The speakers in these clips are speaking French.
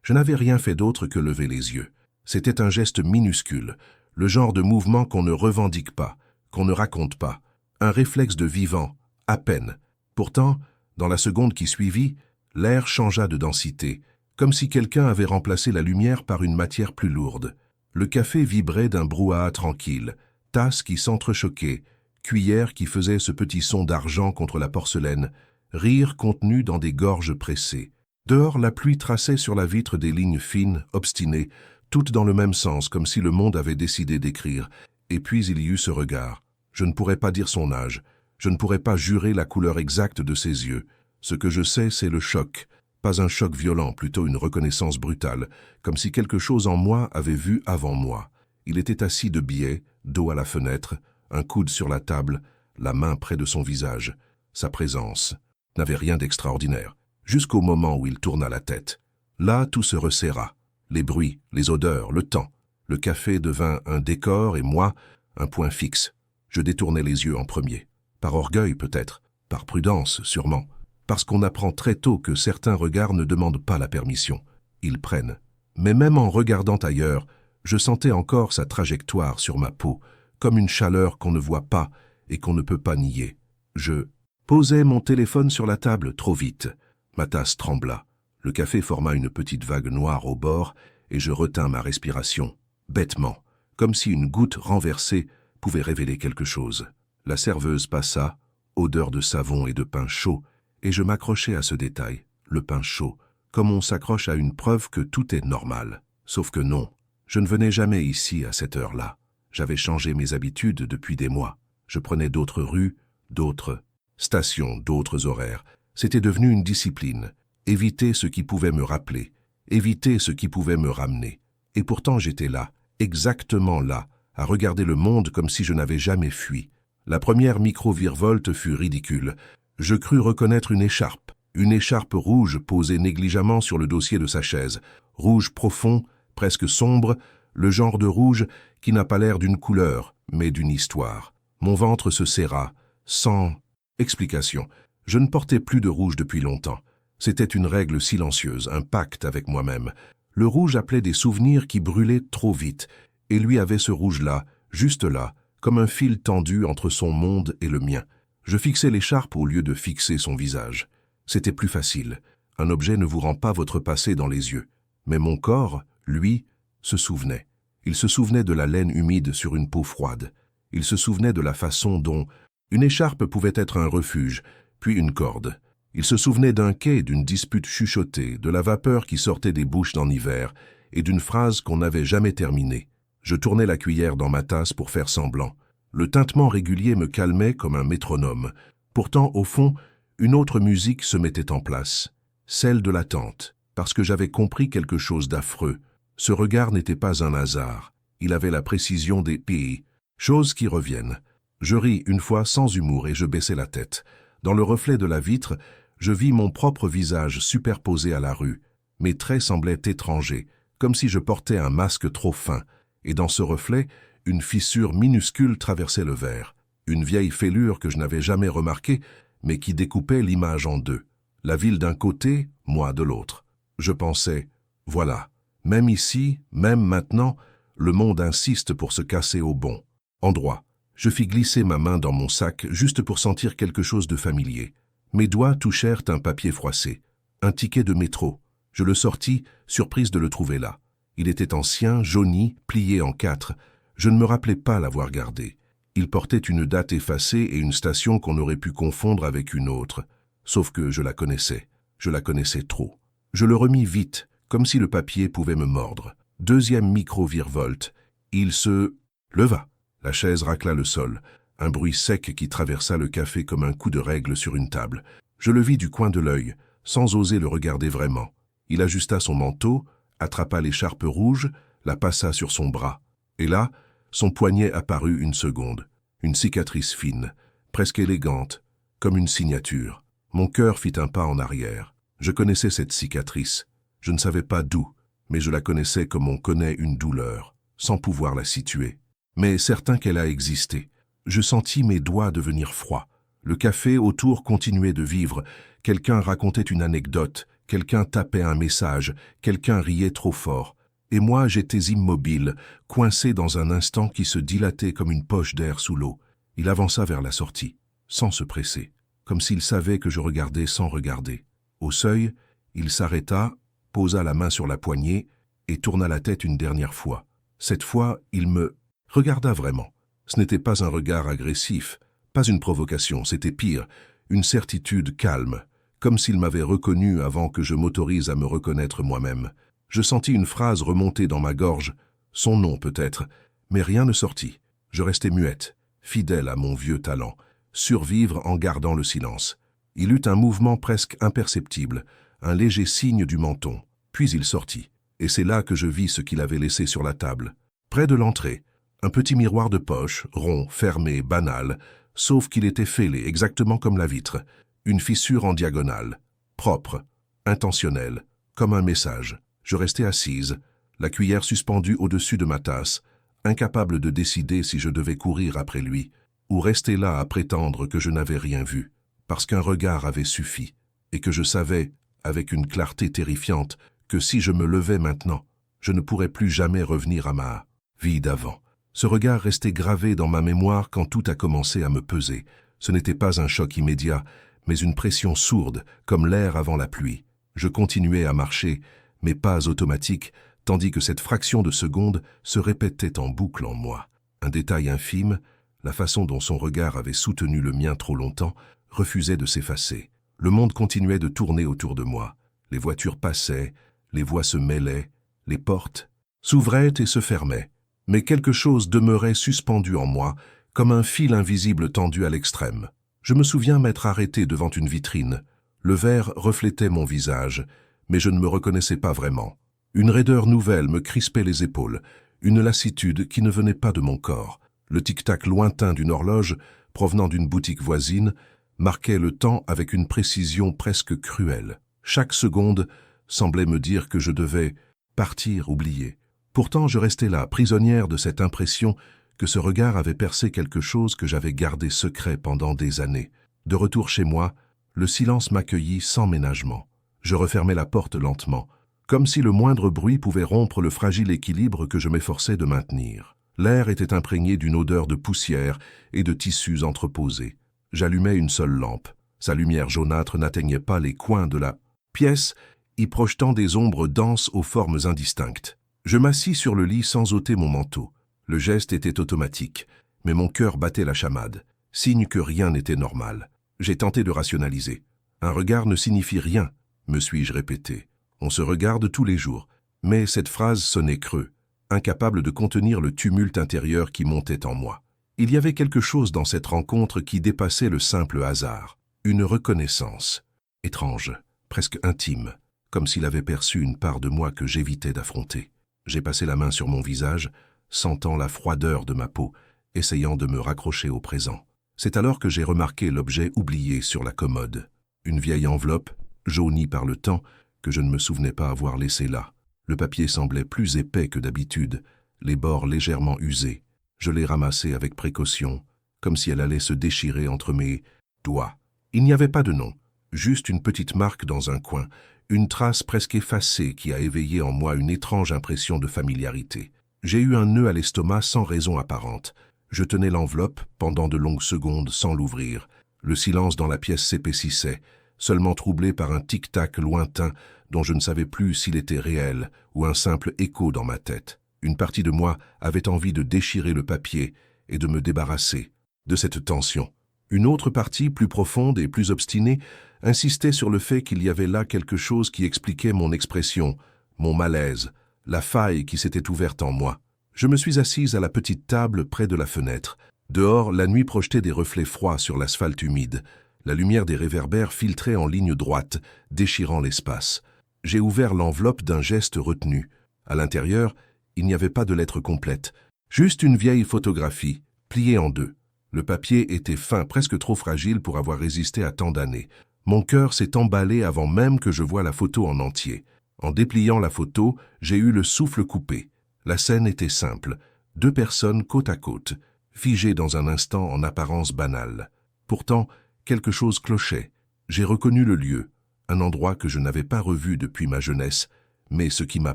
Je n'avais rien fait d'autre que lever les yeux. C'était un geste minuscule, le genre de mouvement qu'on ne revendique pas, qu'on ne raconte pas, un réflexe de vivant, à peine. Pourtant, dans la seconde qui suivit, l'air changea de densité, comme si quelqu'un avait remplacé la lumière par une matière plus lourde. Le café vibrait d'un brouhaha tranquille, tasses qui s'entrechoquaient, cuillères qui faisaient ce petit son d'argent contre la porcelaine, rires contenus dans des gorges pressées. Dehors, la pluie traçait sur la vitre des lignes fines, obstinées, toutes dans le même sens, comme si le monde avait décidé d'écrire. Et puis il y eut ce regard. Je ne pourrais pas dire son âge. Je ne pourrais pas jurer la couleur exacte de ses yeux. Ce que je sais, c'est le choc. Pas un choc violent, plutôt une reconnaissance brutale, comme si quelque chose en moi avait vu avant moi. Il était assis de biais, dos à la fenêtre, un coude sur la table, la main près de son visage. Sa présence n'avait rien d'extraordinaire, jusqu'au moment où il tourna la tête. Là, tout se resserra. Les bruits, les odeurs, le temps. Le café devint un décor et moi, un point fixe. Je détournai les yeux en premier. Par orgueil peut-être, par prudence sûrement. Parce qu'on apprend très tôt que certains regards ne demandent pas la permission. Ils prennent. Mais même en regardant ailleurs, je sentais encore sa trajectoire sur ma peau, comme une chaleur qu'on ne voit pas et qu'on ne peut pas nier. Je posai mon téléphone sur la table trop vite. Ma tasse trembla. Le café forma une petite vague noire au bord et je retins ma respiration, bêtement, comme si une goutte renversée pouvait révéler quelque chose. La serveuse passa, odeur de savon et de pain chaud, et je m'accrochai à ce détail, le pain chaud, comme on s'accroche à une preuve que tout est normal. Sauf que non, je ne venais jamais ici à cette heure-là. J'avais changé mes habitudes depuis des mois. Je prenais d'autres rues, d'autres stations, d'autres horaires. C'était devenu une discipline. Éviter ce qui pouvait me rappeler, éviter ce qui pouvait me ramener. Et pourtant j'étais là, exactement là, à regarder le monde comme si je n'avais jamais fui. La première micro-virevolte fut ridicule. Je crus reconnaître une écharpe rouge posée négligemment sur le dossier de sa chaise, rouge profond, presque sombre, le genre de rouge qui n'a pas l'air d'une couleur, mais d'une histoire. Mon ventre se serra, sans explication. Je ne portais plus de rouge depuis longtemps. C'était une règle silencieuse, un pacte avec moi-même. Le rouge appelait des souvenirs qui brûlaient trop vite, et lui avait ce rouge-là, juste là, comme un fil tendu entre son monde et le mien. Je fixais l'écharpe au lieu de fixer son visage. C'était plus facile. Un objet ne vous rend pas votre passé dans les yeux. Mais mon corps, lui, se souvenait. Il se souvenait de la laine humide sur une peau froide. Il se souvenait de la façon dont une écharpe pouvait être un refuge, puis une corde. Il se souvenait d'un quai, d'une dispute chuchotée, de la vapeur qui sortait des bouches en hiver, et d'une phrase qu'on n'avait jamais terminée. Je tournais la cuillère dans ma tasse pour faire semblant. Le tintement régulier me calmait comme un métronome. Pourtant, au fond, une autre musique se mettait en place, celle de l'attente, parce que j'avais compris quelque chose d'affreux. Ce regard n'était pas un hasard. Il avait la précision des pays, choses qui reviennent. Je ris une fois sans humour et je baissai la tête. Dans le reflet de la vitre, je vis mon propre visage superposé à la rue. Mes traits semblaient étrangers, comme si je portais un masque trop fin, et dans ce reflet, une fissure minuscule traversait le verre, une vieille fêlure que je n'avais jamais remarquée, mais qui découpait l'image en deux. La ville d'un côté, moi de l'autre. Je pensais, voilà, même ici, même maintenant, le monde insiste pour se casser au bon endroit. Je fis glisser ma main dans mon sac juste pour sentir quelque chose de familier. Mes doigts touchèrent un papier froissé, un ticket de métro. Je le sortis, surprise de le trouver là. Il était ancien, jauni, plié en 4. Je ne me rappelais pas l'avoir gardé. Il portait une date effacée et une station qu'on aurait pu confondre avec une autre. Sauf que je la connaissais. Je la connaissais trop. Je le remis vite, comme si le papier pouvait me mordre. Deuxième micro-virevolte. Il se leva. La chaise racla le sol. Un bruit sec qui traversa le café comme un coup de règle sur une table. Je le vis du coin de l'œil, sans oser le regarder vraiment. Il ajusta son manteau, attrapa l'écharpe rouge, la passa sur son bras. Et là, son poignet apparut une seconde. Une cicatrice fine, presque élégante, comme une signature. Mon cœur fit un pas en arrière. Je connaissais cette cicatrice. Je ne savais pas d'où, mais je la connaissais comme on connaît une douleur, sans pouvoir la situer. Mais certain qu'elle a existé. Je sentis mes doigts devenir froids. Le café autour continuait de vivre. Quelqu'un racontait une anecdote, Quelqu'un tapait un message, quelqu'un riait trop fort. Et moi, j'étais immobile, coincé dans un instant qui se dilatait comme une poche d'air sous l'eau. Il avança vers la sortie, sans se presser, comme s'il savait que je regardais sans regarder. Au seuil, il s'arrêta, posa la main sur la poignée et tourna la tête une dernière fois. Cette fois, il me regarda vraiment. Ce n'était pas un regard agressif, pas une provocation, c'était pire, une certitude calme, comme s'il m'avait reconnu avant que je m'autorise à me reconnaître moi-même. Je sentis une phrase remonter dans ma gorge, son nom peut-être, mais rien ne sortit. Je restai muette, fidèle à mon vieux talent, survivre en gardant le silence. Il eut un mouvement presque imperceptible, un léger signe du menton, puis il sortit, et c'est là que je vis ce qu'il avait laissé sur la table. Près de l'entrée, un petit miroir de poche, rond, fermé, banal, sauf qu'il était fêlé exactement comme la vitre, une fissure en diagonale, propre, intentionnelle, comme un message. Je restais assise, la cuillère suspendue au-dessus de ma tasse, incapable de décider si je devais courir après lui, ou rester là à prétendre que je n'avais rien vu, parce qu'un regard avait suffi, et que je savais, avec une clarté terrifiante, que si je me levais maintenant, je ne pourrais plus jamais revenir à ma vie d'avant. Ce regard restait gravé dans ma mémoire quand tout a commencé à me peser. Ce n'était pas un choc immédiat, mais une pression sourde, comme l'air avant la pluie. Je continuais à marcher, mes pas automatiques, tandis que cette fraction de seconde se répétait en boucle en moi. Un détail infime, la façon dont son regard avait soutenu le mien trop longtemps, refusait de s'effacer. Le monde continuait de tourner autour de moi. Les voitures passaient, les voix se mêlaient, les portes s'ouvraient et se fermaient. Mais quelque chose demeurait suspendu en moi, comme un fil invisible tendu à l'extrême. Je me souviens m'être arrêté devant une vitrine. Le verre reflétait mon visage, mais je ne me reconnaissais pas vraiment. Une raideur nouvelle me crispait les épaules, une lassitude qui ne venait pas de mon corps. Le tic-tac lointain d'une horloge, provenant d'une boutique voisine, marquait le temps avec une précision presque cruelle. Chaque seconde semblait me dire que je devais partir, oublier. Pourtant, je restais là, prisonnière de cette impression que ce regard avait percé quelque chose que j'avais gardé secret pendant des années. De retour chez moi, le silence m'accueillit sans ménagement. Je refermai la porte lentement, comme si le moindre bruit pouvait rompre le fragile équilibre que je m'efforçais de maintenir. L'air était imprégné d'une odeur de poussière et de tissus entreposés. J'allumai une seule lampe. Sa lumière jaunâtre n'atteignait pas les coins de la pièce, y projetant des ombres denses aux formes indistinctes. Je m'assis sur le lit sans ôter mon manteau. Le geste était automatique, mais mon cœur battait la chamade, signe que rien n'était normal. J'ai tenté de rationaliser. Un regard ne signifie rien, me suis-je répété. On se regarde tous les jours, mais cette phrase sonnait creux, incapable de contenir le tumulte intérieur qui montait en moi. Il y avait quelque chose dans cette rencontre qui dépassait le simple hasard, une reconnaissance, étrange, presque intime, comme s'il avait perçu une part de moi que j'évitais d'affronter. J'ai passé la main sur mon visage, sentant la froideur de ma peau, essayant de me raccrocher au présent. C'est alors que j'ai remarqué l'objet oublié sur la commode, une vieille enveloppe, jaunie par le temps, que je ne me souvenais pas avoir laissée là. Le papier semblait plus épais que d'habitude, les bords légèrement usés. Je l'ai ramassée avec précaution, comme si elle allait se déchirer entre mes doigts. Il n'y avait pas de nom, juste une petite marque dans un coin, une trace presque effacée qui a éveillé en moi une étrange impression de familiarité. J'ai eu un nœud à l'estomac sans raison apparente. Je tenais l'enveloppe pendant de longues secondes sans l'ouvrir. Le silence dans la pièce s'épaississait, seulement troublé par un tic-tac lointain dont je ne savais plus s'il était réel ou un simple écho dans ma tête. Une partie de moi avait envie de déchirer le papier et de me débarrasser de cette tension. Une autre partie, plus profonde et plus obstinée, insistait sur le fait qu'il y avait là quelque chose qui expliquait mon expression, mon malaise, la faille qui s'était ouverte en moi. Je me suis assise à la petite table près de la fenêtre. Dehors, la nuit projetait des reflets froids sur l'asphalte humide. La lumière des réverbères filtrait en ligne droite, déchirant l'espace. J'ai ouvert l'enveloppe d'un geste retenu. À l'intérieur, il n'y avait pas de lettre complète, juste une vieille photographie, pliée en deux. Le papier était fin, presque trop fragile pour avoir résisté à tant d'années. Mon cœur s'est emballé avant même que je voie la photo en entier. En dépliant la photo, j'ai eu le souffle coupé. La scène était simple, 2 personnes côte à côte, figées dans un instant en apparence banale. Pourtant, quelque chose clochait. J'ai reconnu le lieu, un endroit que je n'avais pas revu depuis ma jeunesse, mais ce qui m'a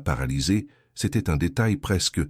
paralysé, c'était un détail presque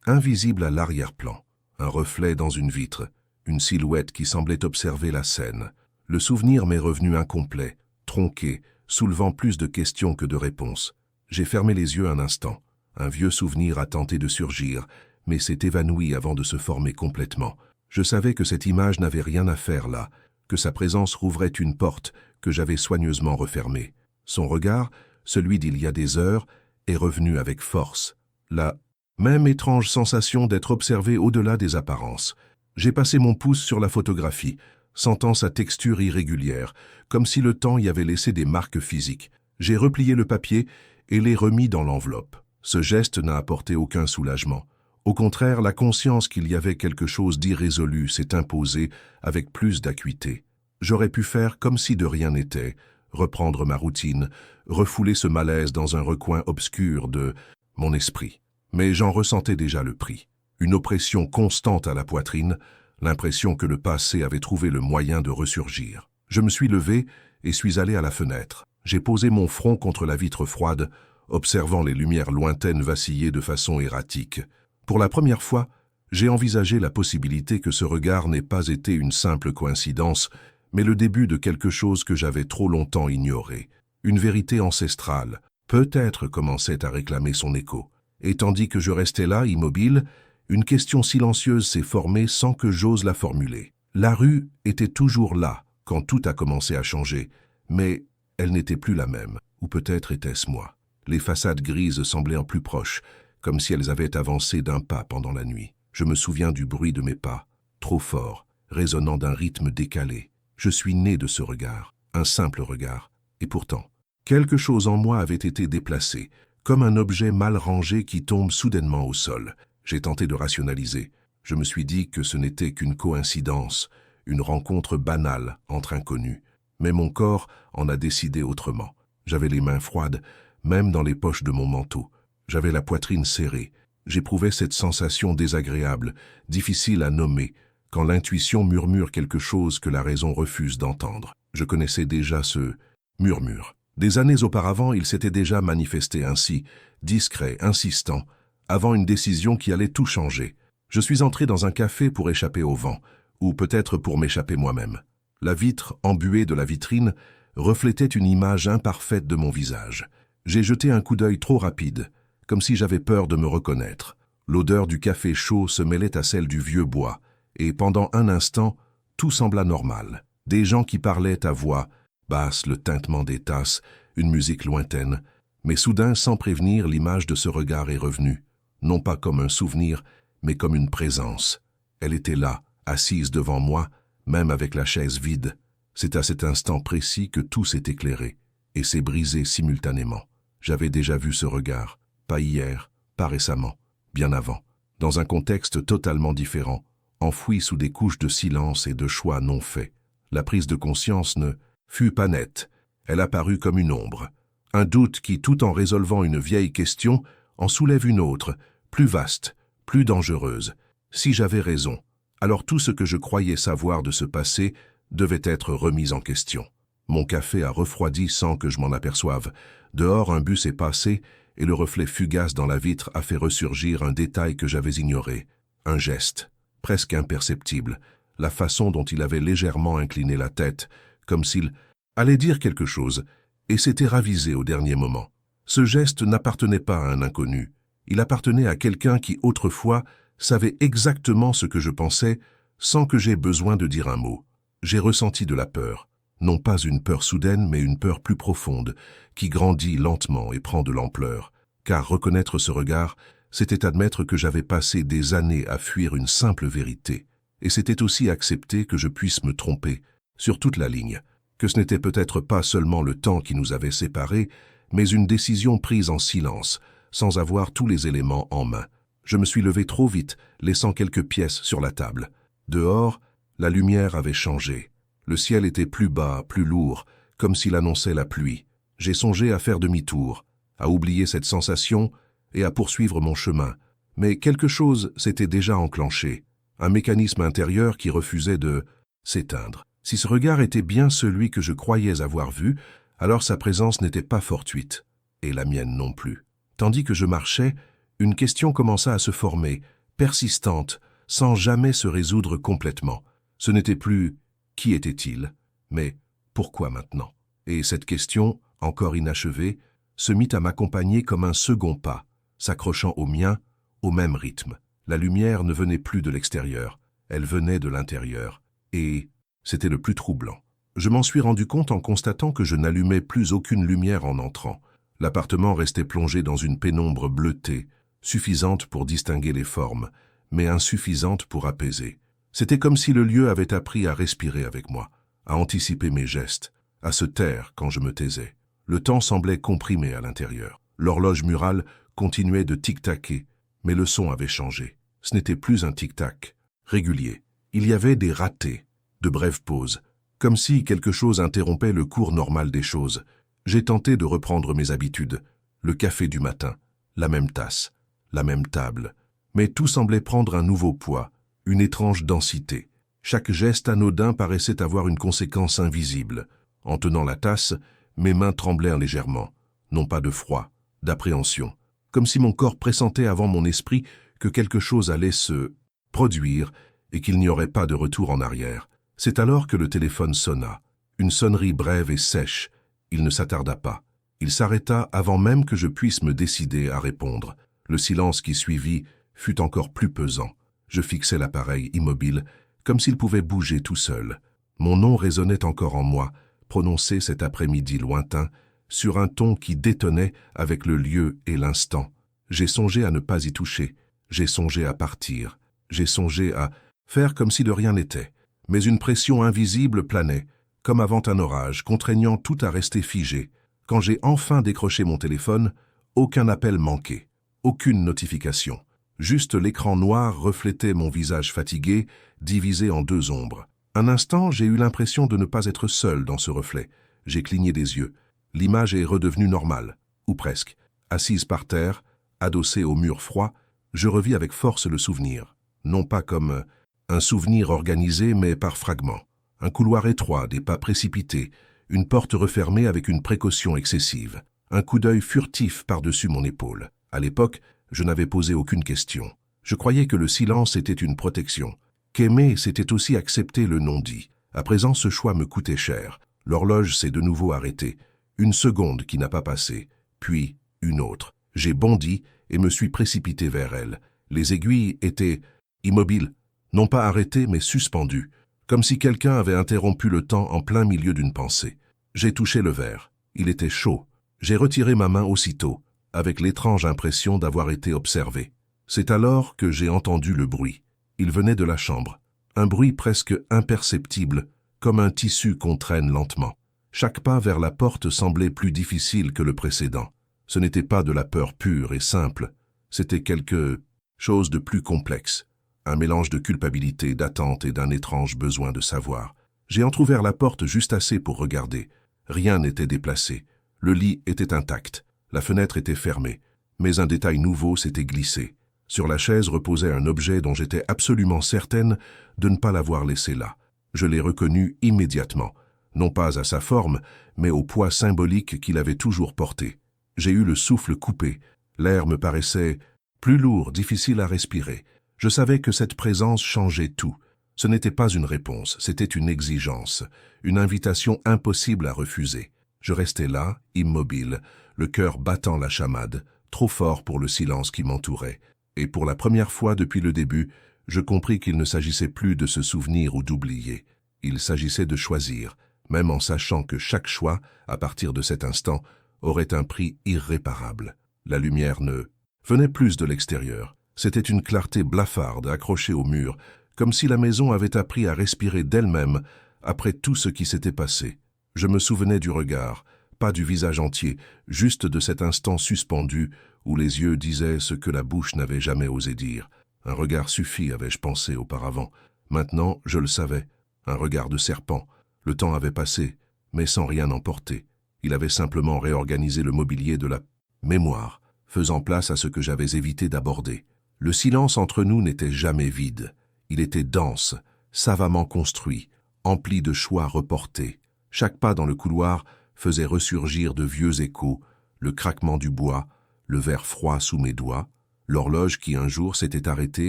invisible à l'arrière-plan. Un reflet dans une vitre, une silhouette qui semblait observer la scène. Le souvenir m'est revenu incomplet, tronqué, soulevant plus de questions que de réponses. J'ai fermé les yeux un instant. Un vieux souvenir a tenté de surgir, mais s'est évanoui avant de se former complètement. Je savais que cette image n'avait rien à faire là, que sa présence rouvrait une porte que j'avais soigneusement refermée. Son regard, celui d'il y a des heures, est revenu avec force. La même étrange sensation d'être observé au-delà des apparences. J'ai passé mon pouce sur la photographie, sentant sa texture irrégulière, comme si le temps y avait laissé des marques physiques. J'ai replié le papier et l'ai remis dans l'enveloppe. Ce geste n'a apporté aucun soulagement. Au contraire, la conscience qu'il y avait quelque chose d'irrésolu s'est imposée avec plus d'acuité. J'aurais pu faire comme si de rien n'était, reprendre ma routine, refouler ce malaise dans un recoin obscur de mon esprit. Mais j'en ressentais déjà le prix. Une oppression constante à la poitrine, l'impression que le passé avait trouvé le moyen de ressurgir. Je me suis levé et suis allé à la fenêtre. J'ai posé mon front contre la vitre froide, observant les lumières lointaines vaciller de façon erratique. Pour la première fois, j'ai envisagé la possibilité que ce regard n'ait pas été une simple coïncidence, mais le début de quelque chose que j'avais trop longtemps ignoré. Une vérité ancestrale, peut-être commençait à réclamer son écho. Et tandis que je restais là, immobile, une question silencieuse s'est formée sans que j'ose la formuler. La rue était toujours là quand tout a commencé à changer, mais elle n'était plus la même, ou peut-être était-ce moi. Les façades grises semblaient en plus proches, comme si elles avaient avancé d'un pas pendant la nuit. Je me souviens du bruit de mes pas, trop fort, résonnant d'un rythme décalé. Je suis né de ce regard, un simple regard. Et pourtant, quelque chose en moi avait été déplacé, comme un objet mal rangé qui tombe soudainement au sol. J'ai tenté de rationaliser. Je me suis dit que ce n'était qu'une coïncidence, une rencontre banale entre inconnus. Mais mon corps en a décidé autrement. J'avais les mains froides, même dans les poches de mon manteau. J'avais la poitrine serrée. J'éprouvais cette sensation désagréable, difficile à nommer, quand l'intuition murmure quelque chose que la raison refuse d'entendre. Je connaissais déjà ce murmure. Des années auparavant, il s'était déjà manifesté ainsi, discret, insistant, avant une décision qui allait tout changer. Je suis entré dans un café pour échapper au vent, ou peut-être pour m'échapper moi-même. La vitre embuée de la vitrine reflétait une image imparfaite de mon visage. J'ai jeté un coup d'œil trop rapide, comme si j'avais peur de me reconnaître. L'odeur du café chaud se mêlait à celle du vieux bois, et pendant un instant, tout sembla normal. Des gens qui parlaient à voix basse, le tintement des tasses, une musique lointaine. Mais soudain, sans prévenir, l'image de ce regard est revenue, non pas comme un souvenir, mais comme une présence. Elle était là, assise devant moi, même avec la chaise vide. C'est à cet instant précis que tout s'est éclairé, et s'est brisé simultanément. J'avais déjà vu ce regard, pas hier, pas récemment, bien avant, dans un contexte totalement différent, enfoui sous des couches de silence et de choix non faits. La prise de conscience ne fut pas nette, elle apparut comme une ombre. Un doute qui, tout en résolvant une vieille question, en soulève une autre, plus vaste, plus dangereuse. Si j'avais raison, alors tout ce que je croyais savoir de ce passé devait être remis en question. Mon café a refroidi sans que je m'en aperçoive. Dehors, un bus est passé et le reflet fugace dans la vitre a fait ressurgir un détail que j'avais ignoré. Un geste, presque imperceptible, la façon dont il avait légèrement incliné la tête, comme s'il allait dire quelque chose, et s'était ravisé au dernier moment. Ce geste n'appartenait pas à un inconnu. Il appartenait à quelqu'un qui, autrefois, savait exactement ce que je pensais sans que j'aie besoin de dire un mot. J'ai ressenti de la peur. Non pas une peur soudaine, mais une peur plus profonde, qui grandit lentement et prend de l'ampleur. Car reconnaître ce regard, c'était admettre que j'avais passé des années à fuir une simple vérité. Et c'était aussi accepter que je puisse me tromper, sur toute la ligne, que ce n'était peut-être pas seulement le temps qui nous avait séparés, mais une décision prise en silence, sans avoir tous les éléments en main. Je me suis levé trop vite, laissant quelques pièces sur la table. Dehors, la lumière avait changé. Le ciel était plus bas, plus lourd, comme s'il annonçait la pluie. J'ai songé à faire demi-tour, à oublier cette sensation et à poursuivre mon chemin. Mais quelque chose s'était déjà enclenché, un mécanisme intérieur qui refusait de s'éteindre. Si ce regard était bien celui que je croyais avoir vu, alors sa présence n'était pas fortuite, et la mienne non plus. Tandis que je marchais, une question commença à se former, persistante, sans jamais se résoudre complètement. Ce n'était plus « qui était-il ?», mais « pourquoi maintenant ?» Et cette question, encore inachevée, se mit à m'accompagner comme un second pas, s'accrochant au mien, au même rythme. La lumière ne venait plus de l'extérieur, elle venait de l'intérieur, et c'était le plus troublant. Je m'en suis rendu compte en constatant que je n'allumais plus aucune lumière en entrant. L'appartement restait plongé dans une pénombre bleutée, suffisante pour distinguer les formes, mais insuffisante pour apaiser. C'était comme si le lieu avait appris à respirer avec moi, à anticiper mes gestes, à se taire quand je me taisais. Le temps semblait comprimé à l'intérieur. L'horloge murale continuait de tic-taquer, mais le son avait changé. Ce n'était plus un tic-tac régulier. Il y avait des ratés, de brèves pauses, comme si quelque chose interrompait le cours normal des choses. J'ai tenté de reprendre mes habitudes, le café du matin, la même tasse, la même table, mais tout semblait prendre un nouveau poids, une étrange densité. Chaque geste anodin paraissait avoir une conséquence invisible. En tenant la tasse, mes mains tremblèrent légèrement, non pas de froid, d'appréhension, comme si mon corps pressentait avant mon esprit que quelque chose allait se produire et qu'il n'y aurait pas de retour en arrière. C'est alors que le téléphone sonna, une sonnerie brève et sèche. Il ne s'attarda pas. Il s'arrêta avant même que je puisse me décider à répondre. Le silence qui suivit fut encore plus pesant. Je fixai l'appareil immobile, comme s'il pouvait bouger tout seul. Mon nom résonnait encore en moi, prononcé cet après-midi lointain, sur un ton qui détonnait avec le lieu et l'instant. J'ai songé à ne pas y toucher. J'ai songé à partir. J'ai songé à faire comme si de rien n'était. Mais une pression invisible planait, comme avant un orage, contraignant tout à rester figé. Quand j'ai enfin décroché mon téléphone, aucun appel manquait, aucune notification. Juste l'écran noir reflétait mon visage fatigué, divisé en deux ombres. Un instant, j'ai eu l'impression de ne pas être seul dans ce reflet. J'ai cligné des yeux. L'image est redevenue normale, ou presque. Assise par terre, adossée au mur froid, je revis avec force le souvenir. Non pas comme un souvenir organisé, mais par fragments. Un couloir étroit, des pas précipités, une porte refermée avec une précaution excessive, un coup d'œil furtif par-dessus mon épaule. À l'époque, je n'avais posé aucune question. Je croyais que le silence était une protection, qu'aimer, c'était aussi accepter le non-dit. À présent, ce choix me coûtait cher. L'horloge s'est de nouveau arrêtée. Une seconde qui n'a pas passé, puis une autre. J'ai bondi et me suis précipité vers elle. Les aiguilles étaient immobiles, non pas arrêtées, mais suspendues, comme si quelqu'un avait interrompu le temps en plein milieu d'une pensée. J'ai touché le verre. Il était chaud. J'ai retiré ma main aussitôt, avec l'étrange impression d'avoir été observé. C'est alors que j'ai entendu le bruit. Il venait de la chambre. Un bruit presque imperceptible, comme un tissu qu'on traîne lentement. Chaque pas vers la porte semblait plus difficile que le précédent. Ce n'était pas de la peur pure et simple, c'était quelque chose de plus complexe. Un mélange de culpabilité, d'attente et d'un étrange besoin de savoir. J'ai entrouvert la porte juste assez pour regarder. Rien n'était déplacé. Le lit était intact. La fenêtre était fermée. Mais un détail nouveau s'était glissé. Sur la chaise reposait un objet dont j'étais absolument certaine de ne pas l'avoir laissé là. Je l'ai reconnu immédiatement, non pas à sa forme, mais au poids symbolique qu'il avait toujours porté. J'ai eu le souffle coupé. L'air me paraissait plus lourd, difficile à respirer. Je savais que cette présence changeait tout. Ce n'était pas une réponse, c'était une exigence, une invitation impossible à refuser. Je restais là, immobile, le cœur battant la chamade, trop fort pour le silence qui m'entourait. Et pour la première fois depuis le début, je compris qu'il ne s'agissait plus de se souvenir ou d'oublier. Il s'agissait de choisir, même en sachant que chaque choix, à partir de cet instant, aurait un prix irréparable. La lumière ne venait plus de l'extérieur. C'était une clarté blafarde accrochée au mur, comme si la maison avait appris à respirer d'elle-même après tout ce qui s'était passé. Je me souvenais du regard, pas du visage entier, juste de cet instant suspendu où les yeux disaient ce que la bouche n'avait jamais osé dire. Un regard suffit, avais-je pensé auparavant. Maintenant, je le savais. Un regard de serpent. Le temps avait passé, mais sans rien emporter. Il avait simplement réorganisé le mobilier de la mémoire, faisant place à ce que j'avais évité d'aborder. Le silence entre nous n'était jamais vide. Il était dense, savamment construit, empli de choix reportés. Chaque pas dans le couloir faisait ressurgir de vieux échos, le craquement du bois, le verre froid sous mes doigts, l'horloge qui un jour s'était arrêtée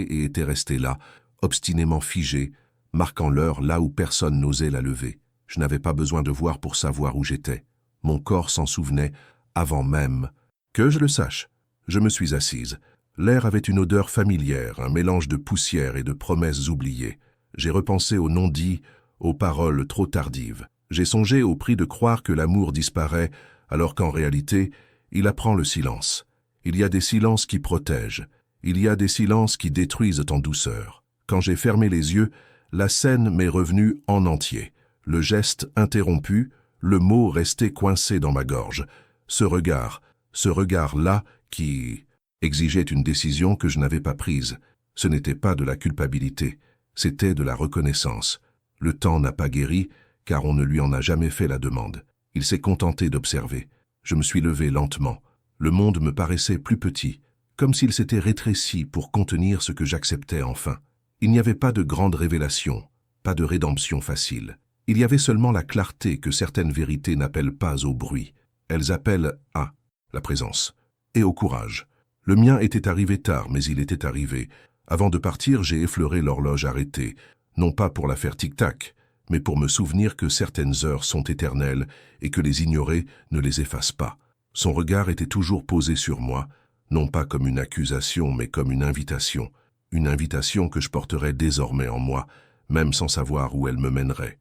et était restée là, obstinément figée, marquant l'heure là où personne n'osait la lever. Je n'avais pas besoin de voir pour savoir où j'étais. Mon corps s'en souvenait avant même que je le sache. Je me suis assise. L'air avait une odeur familière, un mélange de poussière et de promesses oubliées. J'ai repensé aux non-dits, aux paroles trop tardives. J'ai songé au prix de croire que l'amour disparaît, alors qu'en réalité, il apprend le silence. Il y a des silences qui protègent. Il y a des silences qui détruisent en douceur. Quand j'ai fermé les yeux, la scène m'est revenue en entier. Le geste interrompu, le mot resté coincé dans ma gorge. Ce regard-là qui exigeait une décision que je n'avais pas prise. Ce n'était pas de la culpabilité, c'était de la reconnaissance. Le temps n'a pas guéri, car on ne lui en a jamais fait la demande. Il s'est contenté d'observer. Je me suis levé lentement. Le monde me paraissait plus petit, comme s'il s'était rétréci pour contenir ce que j'acceptais enfin. Il n'y avait pas de grande révélation, pas de rédemption facile. Il y avait seulement la clarté que certaines vérités n'appellent pas au bruit. Elles appellent à la présence et au courage. Le mien était arrivé tard, mais il était arrivé. Avant de partir, j'ai effleuré l'horloge arrêtée, non pas pour la faire tic-tac, mais pour me souvenir que certaines heures sont éternelles et que les ignorer ne les efface pas. Son regard était toujours posé sur moi, non pas comme une accusation, mais comme une invitation que je porterais désormais en moi, même sans savoir où elle me mènerait.